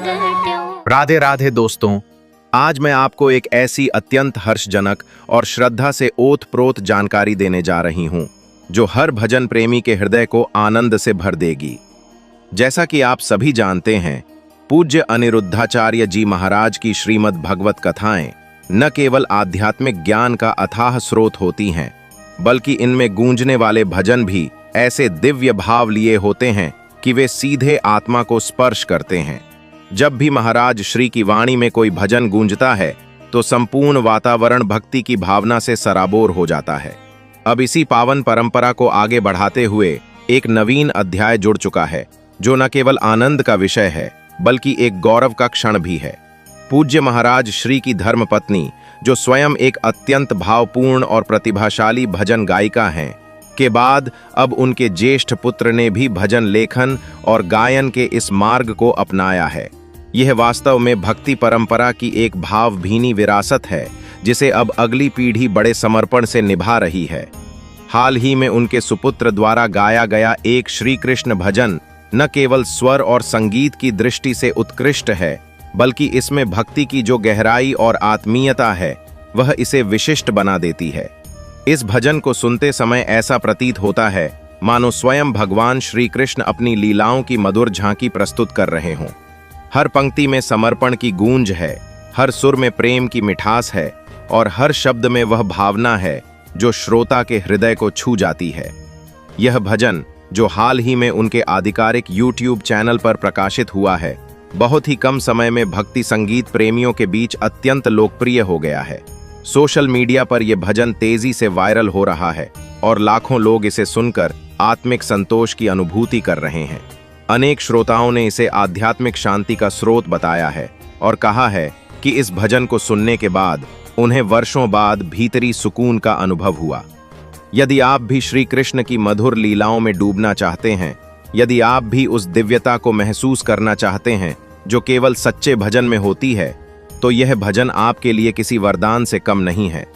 राधे राधे दोस्तों, आज मैं आपको एक ऐसी अत्यंत हर्षजनक और श्रद्धा से ओतप्रोत जानकारी देने जा रही हूं, जो हर भजन प्रेमी के हृदय को आनंद से भर देगी। जैसा कि आप सभी जानते हैं, पूज्य अनिरुद्धाचार्य जी महाराज की श्रीमद् भगवत कथाएं न केवल आध्यात्मिक ज्ञान का अथाह स्रोत होती हैं, बल्कि इनमें गूंजने वाले भजन भी ऐसे दिव्य भाव लिए होते हैं कि वे सीधे आत्मा को स्पर्श करते हैं। जब भी महाराज श्री की वाणी में कोई भजन गूंजता है तो संपूर्ण वातावरण भक्ति की भावना से सराबोर हो जाता है। अब इसी पावन परंपरा को आगे बढ़ाते हुए एक नवीन अध्याय जुड़ चुका है, जो न केवल आनंद का विषय है बल्कि एक गौरव का क्षण भी है। पूज्य महाराज श्री की धर्मपत्नी, जो स्वयं एक अत्यंत भावपूर्ण और प्रतिभाशाली भजन गायिका हैं, के बाद अब उनके ज्येष्ठ पुत्र ने भी भजन लेखन और गायन के इस मार्ग को अपनाया है। यह वास्तव में भक्ति परंपरा की एक भावभीनी विरासत है, जिसे अब अगली पीढ़ी बड़े समर्पण से निभा रही है। हाल ही में उनके सुपुत्र द्वारा गाया गया एक श्री कृष्ण भजन न केवल स्वर और संगीत की दृष्टि से उत्कृष्ट है, बल्कि इसमें भक्ति की जो गहराई और आत्मीयता है, वह इसे विशिष्ट बना देती है। इस भजन को सुनते समय ऐसा प्रतीत होता है मानो स्वयं भगवान श्री कृष्ण अपनी लीलाओं की मधुर झांकी प्रस्तुत कर रहे हों। हर पंक्ति में समर्पण की गूंज है, हर सुर में प्रेम की मिठास है और हर शब्द में वह भावना है जो श्रोता के हृदय को छू जाती है। यह भजन, जो हाल ही में उनके आधिकारिक YouTube चैनल पर प्रकाशित हुआ है, बहुत ही कम समय में भक्ति संगीत प्रेमियों के बीच अत्यंत लोकप्रिय हो गया है। सोशल मीडिया पर यह भजन तेजी से वायरल हो रहा है और लाखों लोग इसे सुनकर आत्मिक संतोष की अनुभूति कर रहे हैं। अनेक श्रोताओं ने इसे आध्यात्मिक शांति का स्रोत बताया है और कहा है कि इस भजन को सुनने के बाद उन्हें वर्षों बाद भीतरी सुकून का अनुभव हुआ। यदि आप भी श्री कृष्ण की मधुर लीलाओं में डूबना चाहते हैं, यदि आप भी उस दिव्यता को महसूस करना चाहते हैं जो केवल सच्चे भजन में होती है, तो यह भजन आपके लिए किसी वरदान से कम नहीं है।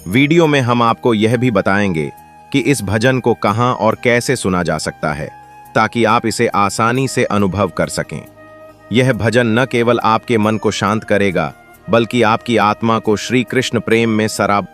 वीडियो में हम आपको यह भी बताएंगे कि इस भजन को कहां और कैसे सुना जा सकता है, ताकि आप इसे आसानी से अनुभव कर सकें। यह भजन न केवल आपके मन को शांत करेगा, बल्कि आपकी आत्मा को श्री कृष्ण प्रेम में सराब